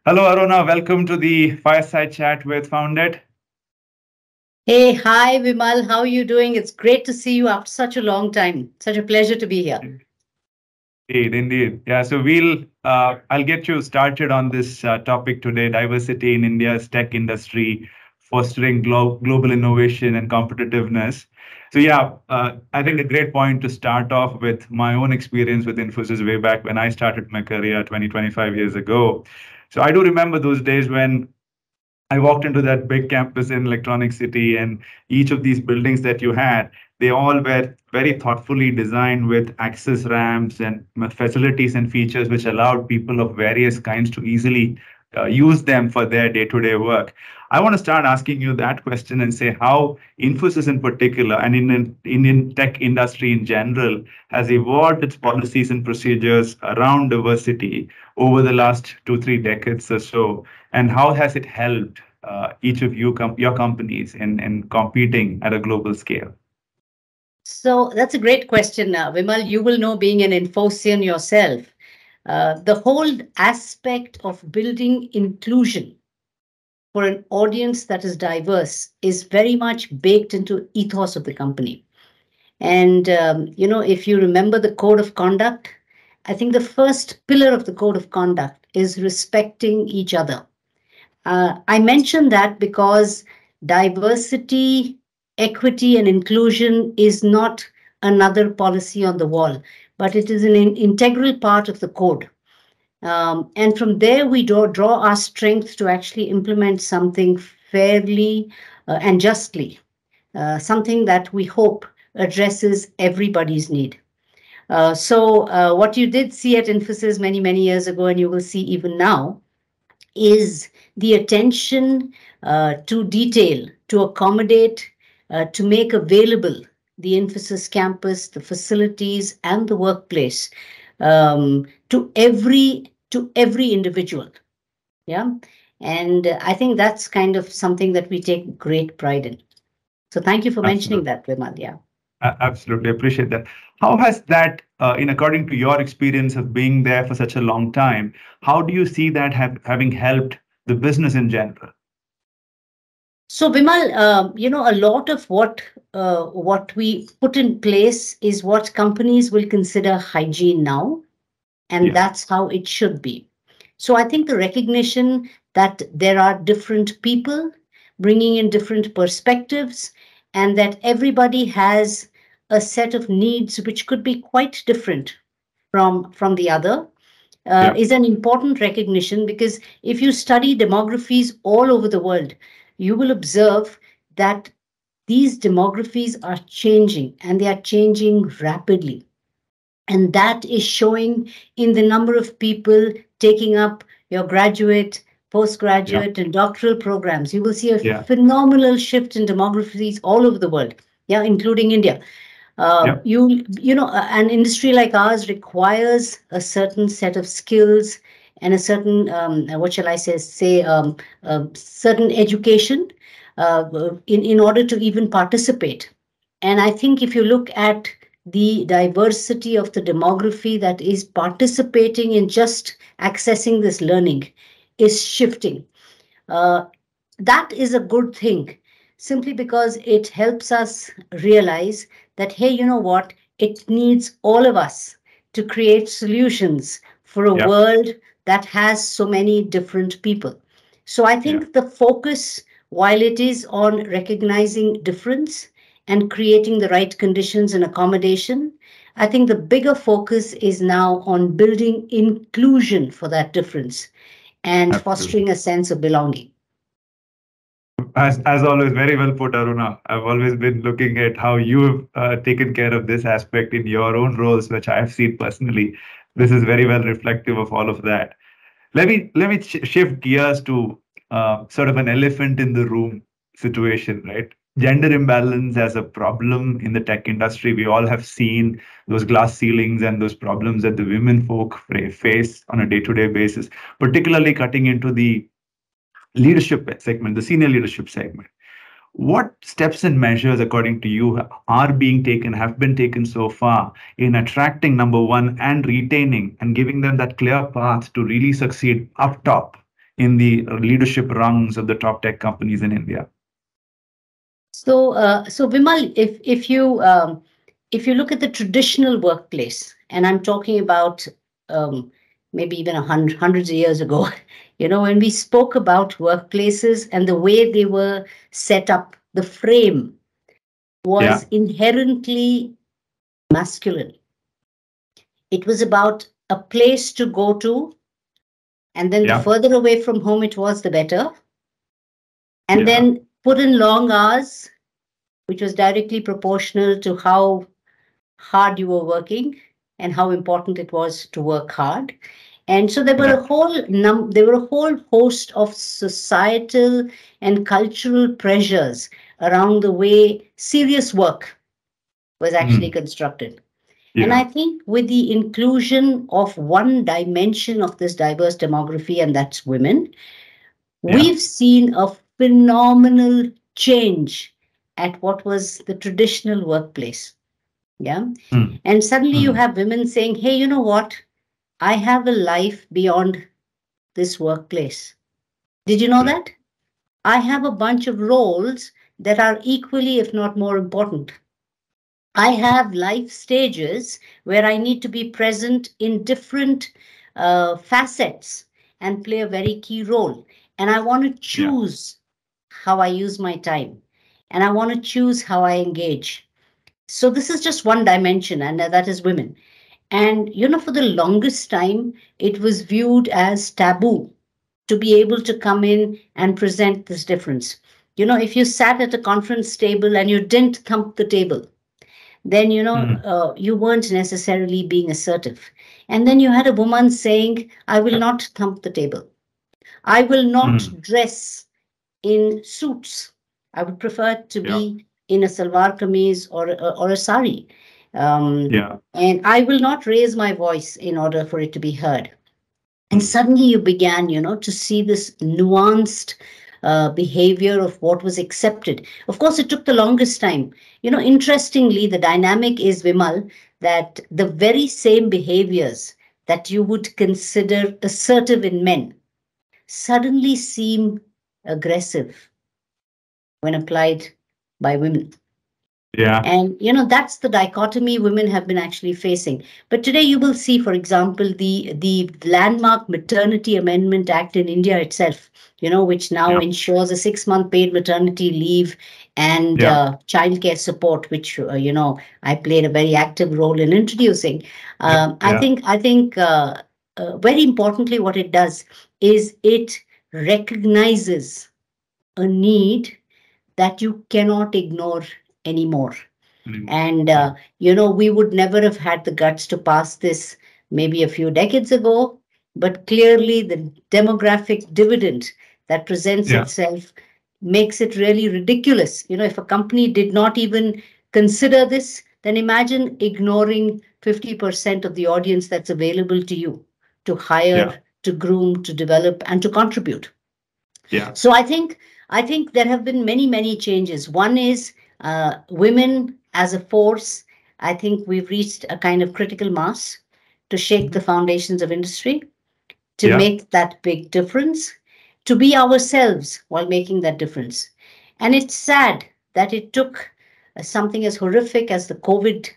Hello, Aruna. Welcome to the Fireside Chat with Founded. Hey, hi, Vimal. How are you doing? It's great to see you after such a long time. Such a pleasure to be here. Indeed. Yeah, so I'll get you started on this topic today, diversity in India's tech industry, fostering global innovation and competitiveness. I think a great point to start off with my own experience with Infosys way back when I started my career 25 years ago. So I do remember those days when I walked into that big campus in Electronic City, and each of these buildings that you had, they all were very thoughtfully designed with access ramps and facilities and features which allowed people of various kinds to easily use them for their day-to-day work. I want to start asking you that question and say how Infosys in particular and in Indian tech industry in general has evolved its policies and procedures around diversity over the last 2, 3 decades or so, and how has it helped each of your companies in competing at a global scale? So that's a great question, Vimal. You will know, being an Infosian yourself, the whole aspect of building inclusion for an audience that is diverse is very much baked into ethos of the company. And if you remember the code of conduct, I think the first pillar of the code of conduct is respecting each other. I mention that because diversity, equity, and inclusion is not another policy on the wall, but it is an integral part of the code. And from there, we draw our strength to actually implement something fairly and justly, something that we hope addresses everybody's need. What you did see at Infosys many, many years ago, and you will see even now, is the attention to detail, to accommodate, to make available the Infosys campus, the facilities, and the workplace to every individual. Yeah, and I think that's kind of something that we take great pride in. So thank you for mentioning Absolutely. that, Vimal. Yeah. Absolutely appreciate that. How has that, in according to your experience of being there for such a long time, how do you see that having helped the business in general? So Vimal, a lot of what we put in place is what companies will consider hygiene now, and Yeah, that's how it should be. So I think the recognition that there are different people bringing in different perspectives, and that everybody has a set of needs which could be quite different from the other, yeah, is an important recognition, because if you study demographies all over the world, you will observe that these demographies are changing, and they are changing rapidly. And that is showing in the number of people taking up your graduate, yeah, postgraduate, and doctoral programs. You will see a yeah, phenomenal shift in demographies all over the world, yeah, including India. yeah, An industry like ours requires a certain set of skills and a certain, what shall I say, certain education in order to even participate. And I think if you look at the diversity of the demography that is participating in just accessing this learning is shifting. Uh, that is a good thing, simply because it helps us realize that, hey, you know what? It needs all of us to create solutions for a yeah, world that has so many different people. So I yeah. think the focus, while it is on recognizing difference and creating the right conditions and accommodation, I think the bigger focus is now on building inclusion for that difference and Absolutely. fostering a sense of belonging. As always, very well put, Aruna. I've always been looking at how you've taken care of this aspect in your own roles, which I have seen personally. This is very well reflective of all of that. Let me shift gears to sort of an elephant in the room situation, right? Gender imbalance as a problem in the tech industry. We all have seen those glass ceilings and those problems that the women folk face on a day-to-day basis, particularly cutting into the leadership segment, the senior leadership segment. What steps and measures, according to you, are being taken, have been taken so far in attracting, number one, and retaining and giving them that clear path to really succeed up top in the leadership rungs of the top tech companies in India? So Vimal, if you look at the traditional workplace, and I'm talking about um, maybe even hundreds of years ago, when we spoke about workplaces and the way they were set up, the frame was Yeah, inherently masculine. It was about a place to go to, and then the yeah, further away from home it was, the better. And yeah, then put in long hours, which was directly proportional to how hard you were working and how important it was to work hard. And so correct. there were a whole host of societal and cultural pressures around the way serious work was actually Mm, constructed. And I yeah, think with the inclusion of one dimension of this diverse demography, and that's women, yeah, we've seen a phenomenal change at what was the traditional workplace. Yeah. mm, And suddenly you mm, have women saying, hey, you know what? I have a life beyond this workplace. Did you know yeah, that? I have a bunch of roles that are equally, if not more important. I have life stages where I need to be present in different facets and play a very key role. And I want to yeah, choose how I use my time, and I want to choose how I engage. So, this is just one dimension, and that is women. And, for the longest time, it was viewed as taboo to be able to come in and present this difference. If you sat at a conference table and you didn't thump the table, then mm, you weren't necessarily being assertive. And then you had a woman saying, I will not thump the table, I will not mm, dress in suits, I would prefer to yeah, be in a salwar kameez or a sari, yeah, and I will not raise my voice in order for it to be heard. And mm, suddenly you began, to see this nuanced behavior of what was accepted. Of course, it took the longest time. Interestingly, the dynamic is, Vimal, that the very same behaviors that you would consider assertive in men suddenly seem aggressive when applied by women. yeah, And that's the dichotomy women have been actually facing. But today you will see, for example, the landmark Maternity Amendment Act in India itself, which now yeah, ensures a 6-month paid maternity leave and yeah, childcare support, which I played a very active role in introducing. yeah, yeah, I think very importantly, what it does is it recognizes a need that you cannot ignore anymore. mm, And, mm, we would never have had the guts to pass this maybe a few decades ago, but clearly the demographic dividend that presents yeah, itself makes it really ridiculous. If a company did not even consider this, then imagine ignoring 50% of the audience that's available to you to yeah, hire, to groom, to develop, and to contribute. yeah, So I think there have been many changes. One is women as a force. I think we've reached a kind of critical mass to shake the foundations of industry, to yeah, make that big difference, to be ourselves while making that difference. And it's sad that it took something as horrific as the COVID,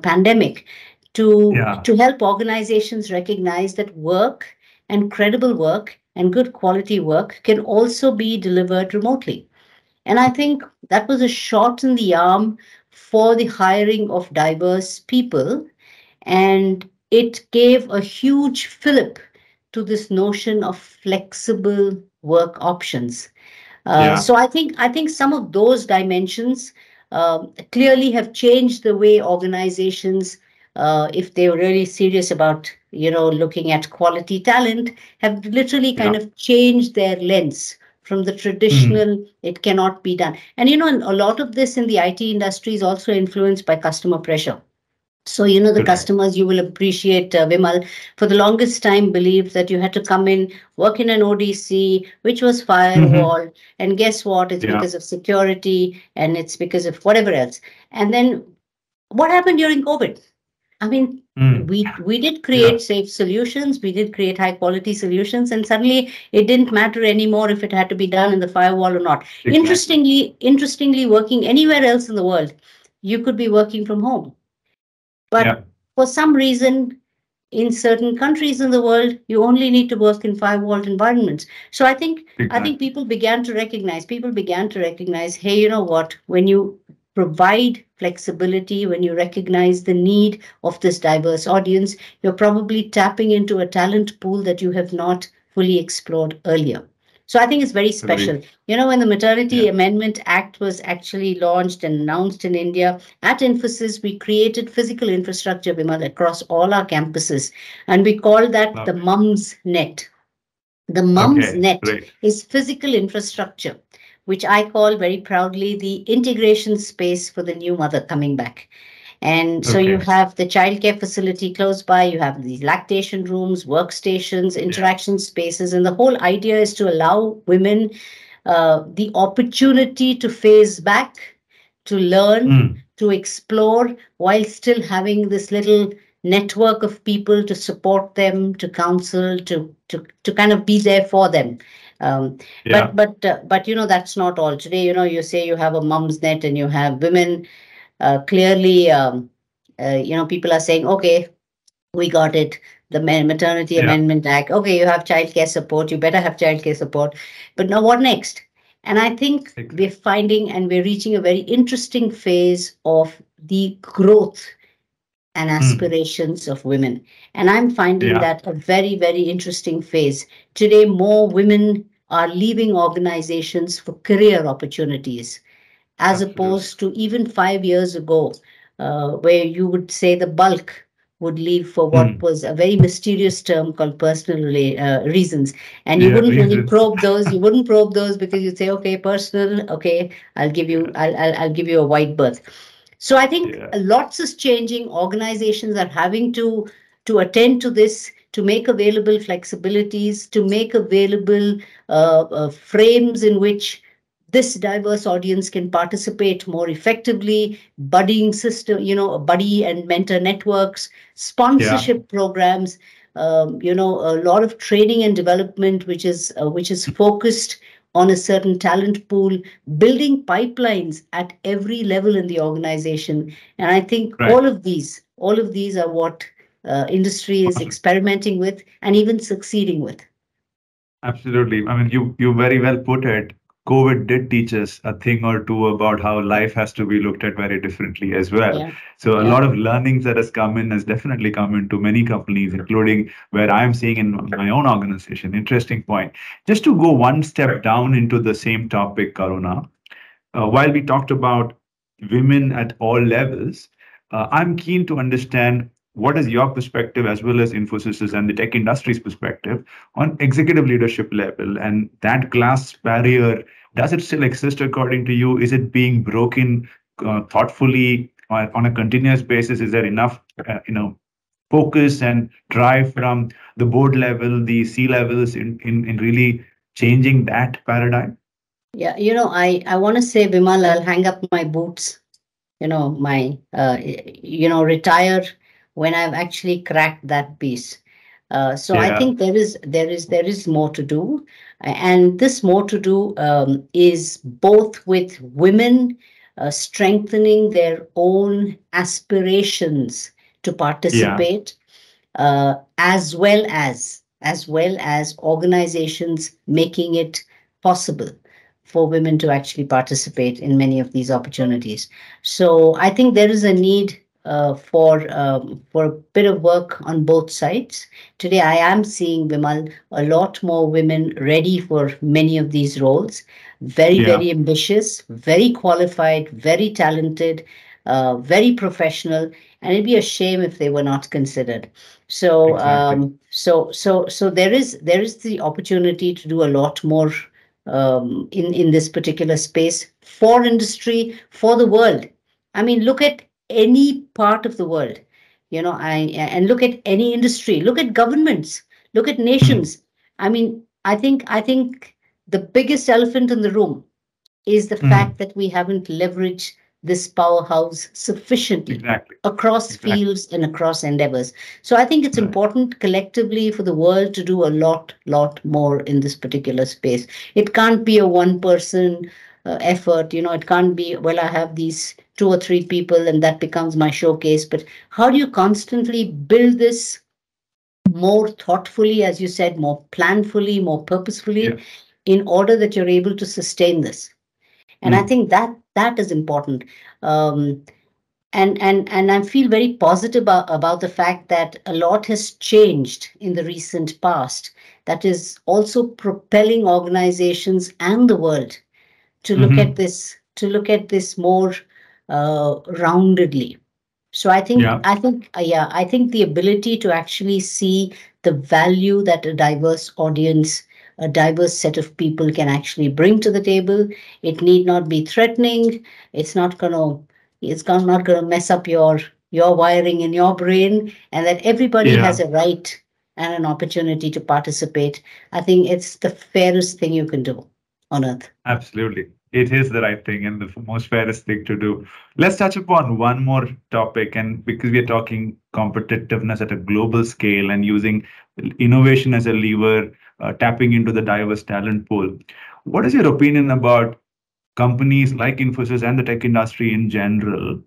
pandemic, to yeah, to help organizations recognize that work, and credible work and good quality work, can also be delivered remotely. And I think that was a shot in the arm for the hiring of diverse people, and it gave a huge fillip to this notion of flexible work options. yeah, So I think some of those dimensions clearly have changed the way organizations, if they were really serious about looking at quality talent, have literally kind yeah, of changed their lens from the mm, traditional it cannot be done. And a lot of this in the IT industry is also influenced by customer pressure. So, the correct. customers, you will appreciate, Vimal, for the longest time believed that you had to come in, work in an ODC, which was Hmm. firewall. And guess what? It's Yeah, because of security and it's because of whatever else. And then what happened during COVID? I mean, We did Yeah, create safe solutions, we did create high quality solutions, and suddenly it didn't matter anymore if it had to be done in the firewall or not. exactly. Interestingly, working anywhere else in the world, you could be working from home, but Yeah, for some reason in certain countries in the world, you only need to work in firewalled environments. So I think exactly. people began to recognize, hey, you know what? When you provide flexibility, when you recognize the need of this diverse audience, you're probably tapping into a talent pool that you have not fully explored earlier. So I think it's very special. Agreed. When the Maternity Yeah. Amendment Act was actually launched and announced in India, at Infosys, we created physical infrastructure, Vimal, across all our campuses, and we call that the Lovely. Mums Net. The Mums Okay, Net great. is physical infrastructure, which I call very proudly the integration space for the new mother coming back. And so you Okay. have the childcare facility close by, you have these lactation rooms, workstations, Yeah. interaction spaces, and the whole idea is to allow women the opportunity to phase back, to learn, Mm. to explore, while still having this little network of people to support them, to counsel, to kind of be there for them. Um, but Yeah. but uh, but that's not all. Today, you say you have a mom's net and you have women. Clearly, people are saying, okay, we got it. The Maternity Yeah. Amendment Act. Okay, you have childcare support. You better have childcare support. But now what next? And I think we're Exactly. finding and we're reaching a very interesting phase of the growth and Mm. aspirations of women. And I'm finding Yeah. that a very, very interesting phase. Today, more women are leaving organizations for career opportunities as Absolutely. opposed to even 5 years ago, where you would say the bulk would leave for what Mm. was a very mysterious term called personal reasons. And you Yeah. wouldn't really Reasons. probe those. You wouldn't probe those because you'd say, okay, personal, okay, I'll give you, Yeah. I'll give you a white berth. So I think Yeah. lots is changing. Organizations are having to attend to this, to make available flexibilities, to make available frames in which this diverse audience can participate more effectively, buddying system, buddy and mentor networks, Yeah. sponsorship programs, a lot of training and development, which is focused on a certain talent pool, building pipelines at every level in the organization. And I think Right. all of these are what industry is Awesome. experimenting with and even succeeding with. Absolutely. I mean, you very well put it. COVID did teach us a thing or two about how life has to be looked at very differently as well. Yeah, So a yeah, lot of learnings that has definitely come into many companies, including where I'm seeing in my own organization. Interesting point. Just to go one step down into the same topic, Karuna, while we talked about women at all levels, I'm keen to understand what is your perspective as well as Infosys's and the tech industry's perspective on executive leadership level and that class barrier. Does it still exist according to you? Is it being broken thoughtfully on a continuous basis? Is there enough, focus and drive from the board level, the C levels in really changing that paradigm? yeah. I want to say, Vimal, I'll hang up my boots, my retire when I've actually cracked that piece. So I Yeah, think there is more to do, and this more to do is both with women strengthening their own aspirations to yeah, participate, as well as organizations making it possible for women to actually participate in many of these opportunities. So I think there is a need for a bit of work on both sides. Today, I am seeing, Vimal, a lot more women ready for many of these roles. Very, yeah. very ambitious, very qualified, very talented, very professional, and it'd be a shame if they were not considered. So, Exactly. there is the opportunity to do a lot more in this particular space for industry, for the world. I mean, look at any part of the world, and look at any industry. Look at governments. Look at Mm, nations. I mean, I think the biggest elephant in the room is the mm, fact that we haven't leveraged this powerhouse sufficiently Exactly. across Exactly. fields and across endeavors. So I think it's Right. important collectively for the world to do a lot more in this particular space. It can't be a one person effort. It can't be, well, I have these two or three people and that becomes my showcase. But how do you constantly build this more thoughtfully, as you said, more planfully, more Yeah. purposefully, in order that you're able to sustain this? And I Mm. think that is important. Um, and I feel very positive about the fact that a lot has changed in the recent past that is also propelling organizations and the world to look at Hmm. this more roundedly. So Yeah. I think the ability to actually see the value that a diverse audience, a diverse set of people can actually bring to the table. It need not be threatening. It's not gonna not gonna mess up your wiring in your brain, and that everybody has Yeah. a right and an opportunity to participate. I think it's the fairest thing you can do on earth. Absolutely. It is the right thing and the most fairest thing to do. Let's touch upon one more topic. And because we are talking competitiveness at a global scale and using innovation as a lever, tapping into the diverse talent pool, what is your opinion about companies like Infosys and the tech industry in general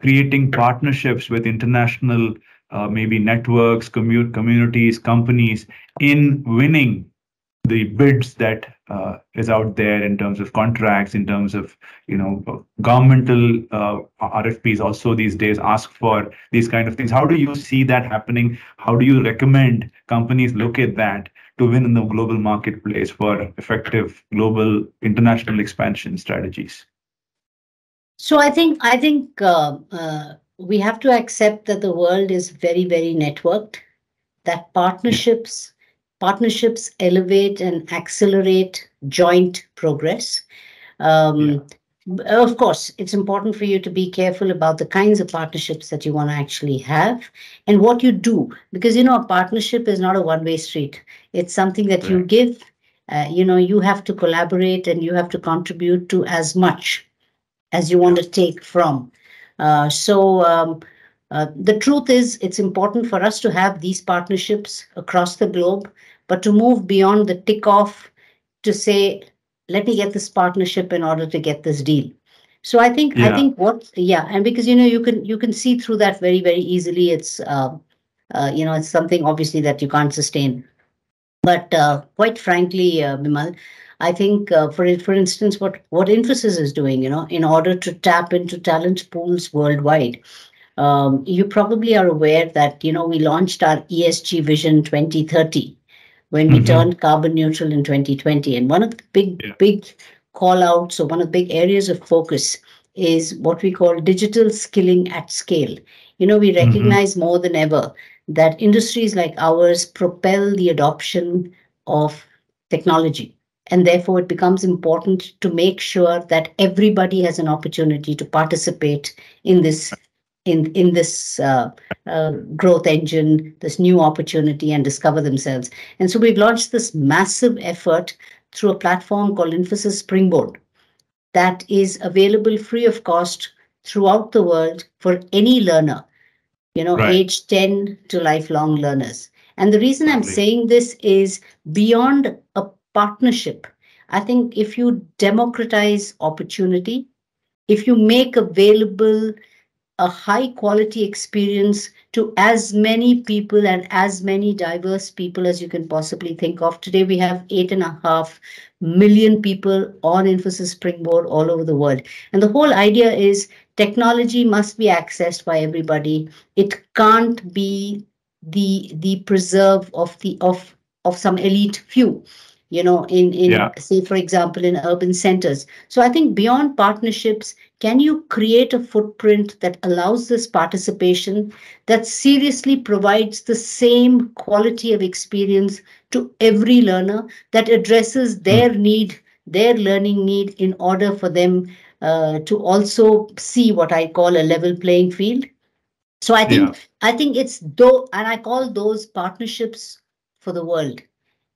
creating partnerships with international, maybe networks, communities, companies in winning the bids that is out there in terms of contracts, in terms of governmental RFPs. Also, these days ask for these kind of things. How do you see that happening? How do you recommend companies look at that to win in the global marketplace for effective global international expansion strategies? So I think we have to accept that the world is very networked. That Yeah, partnerships elevate and accelerate joint progress. yeah, Um, of course, it's important for you to be careful about the kinds of partnerships that you want to actually have and what you do, because a partnership is not a one-way street. It's something that you right. give. You have to collaborate and you have to contribute to as much as you want Yeah, to take from. The truth is, it's important for us to have these partnerships across the globe, but to move beyond the tick off to say, let me get this partnership in order to get this deal. So I yeah, think yeah, and because you can see through that very easily. It's something obviously that you can't sustain. But quite frankly, Bimal, I think, for instance, what Infosys is doing, in order to tap into talent pools worldwide, you probably are aware that we launched our ESG Vision 2030 when we hmm, turned carbon neutral in 2020, and one of the yeah, big call outs, or one of the big areas of focus, is what we call digital skilling at scale. We hmm, recognize more than ever that industries like ours propel the adoption of technology. And therefore, it becomes important to make sure that everybody has an opportunity to participate in this growth engine, this new opportunity, and discover themselves. And so we've launched this massive effort through a platform called Infosys Springboard that is available free of cost throughout the world for any learner, right. age 10 to lifelong learners. And the reason I'm Lovely. saying this is beyond a partnership. I think if you democratize opportunity, if you make available a high quality experience to as many people and as many diverse people as you can possibly think of. Today, we have 8.5 million people on Infosys Springboard all over the world. And the whole idea is technology must be accessed by everybody. It can't be the preserve of some elite few, in Yeah, say, for example, in urban centers. So I think beyond partnerships, can you create a footprint that allows this participation, that seriously provides the same quality of experience to every learner, that addresses their mm, need, their learning need, in order for them to also see what I call a level playing field? So I yeah, think I think it's though, and I call those partnerships for the world.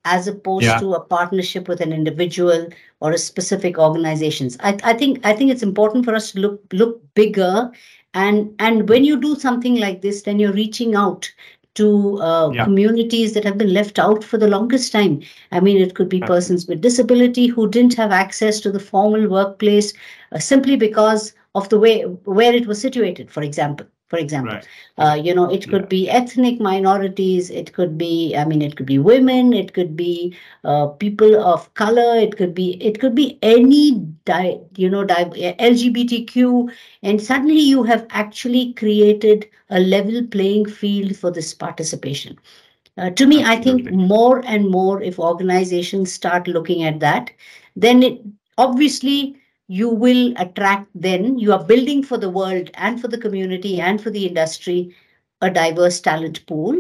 as opposed Yeah. to a partnership with an individual or a specific organizations. I think it's important for us to look bigger, and when you do something like this, then you're reaching out to Yeah. communities that have been left out for the longest time. I mean, it could be Absolutely. persons with disability who didn't have access to the formal workplace simply because of the way where it was situated, for example. For example, Right. Right. it Yeah. could be ethnic minorities, it could be, I mean, it could be women, it could be people of color, it could be any LGBTQ, and suddenly you have actually created a level playing field for this participation. To me, I think Absolutely. more and more, if organizations start looking at that, then obviously you will attract, then you are building for the world and for the community and for the industry a diverse talent pool.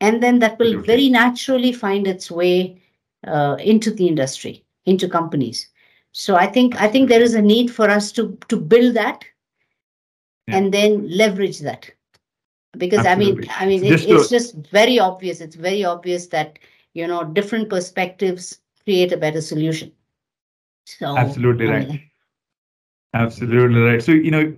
And then that will Absolutely. very naturally find its way into the industry, into companies. So I think there Absolutely. is a need for us to build that Yeah. and then leverage that, because I mean Absolutely. I mean So it, just it's to just very obvious. It's very obvious that different perspectives create a better solution. So absolutely I right. mean, Absolutely right. So,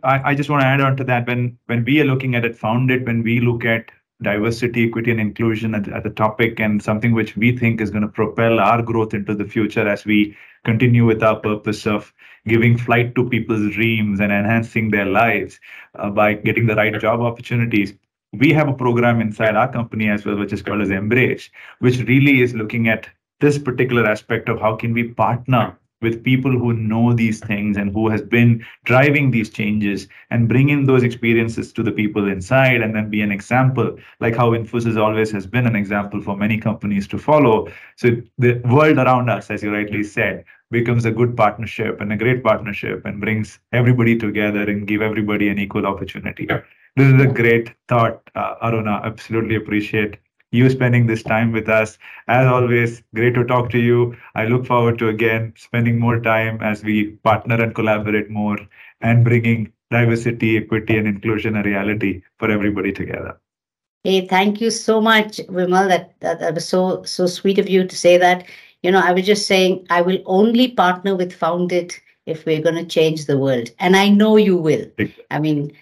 I just want to add on to that. When we are looking at it, found it, when we look at diversity, equity, and inclusion at the topic and something which we think is going to propel our growth into the future as we continue with our purpose of giving flight to people's dreams and enhancing their lives by getting the right job opportunities. We have a program inside our company as well, which is called as Embrace, which really is looking at this particular aspect of how can we partner with people who know these things and who has been driving these changes and bring in those experiences to the people inside and then be an example, like how Infosys always has been an example for many companies to follow. So the world around us, as you rightly said, becomes a good partnership and a great partnership and brings everybody together and give everybody an equal opportunity. This is a yeah. great thought, Aruna. Absolutely appreciate you spending this time with us. As always, great to talk to you. I look forward to again spending more time as we partner and collaborate more and bringing diversity, equity, and inclusion a reality for everybody together. Hey, thank you so much, Vimal. That was so sweet of you to say that. I was just saying I will only partner with Found It if we're going to change the world, and I know you will. I mean,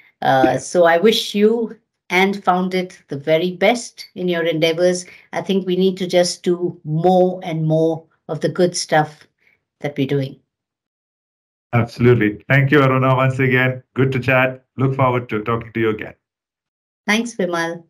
so I wish you and Found It the very best in your endeavors. I think we need to just do more and more of the good stuff that we're doing. Absolutely. Thank you, Aruna, once again. Good to chat. Look forward to talking to you again. Thanks, Vimal.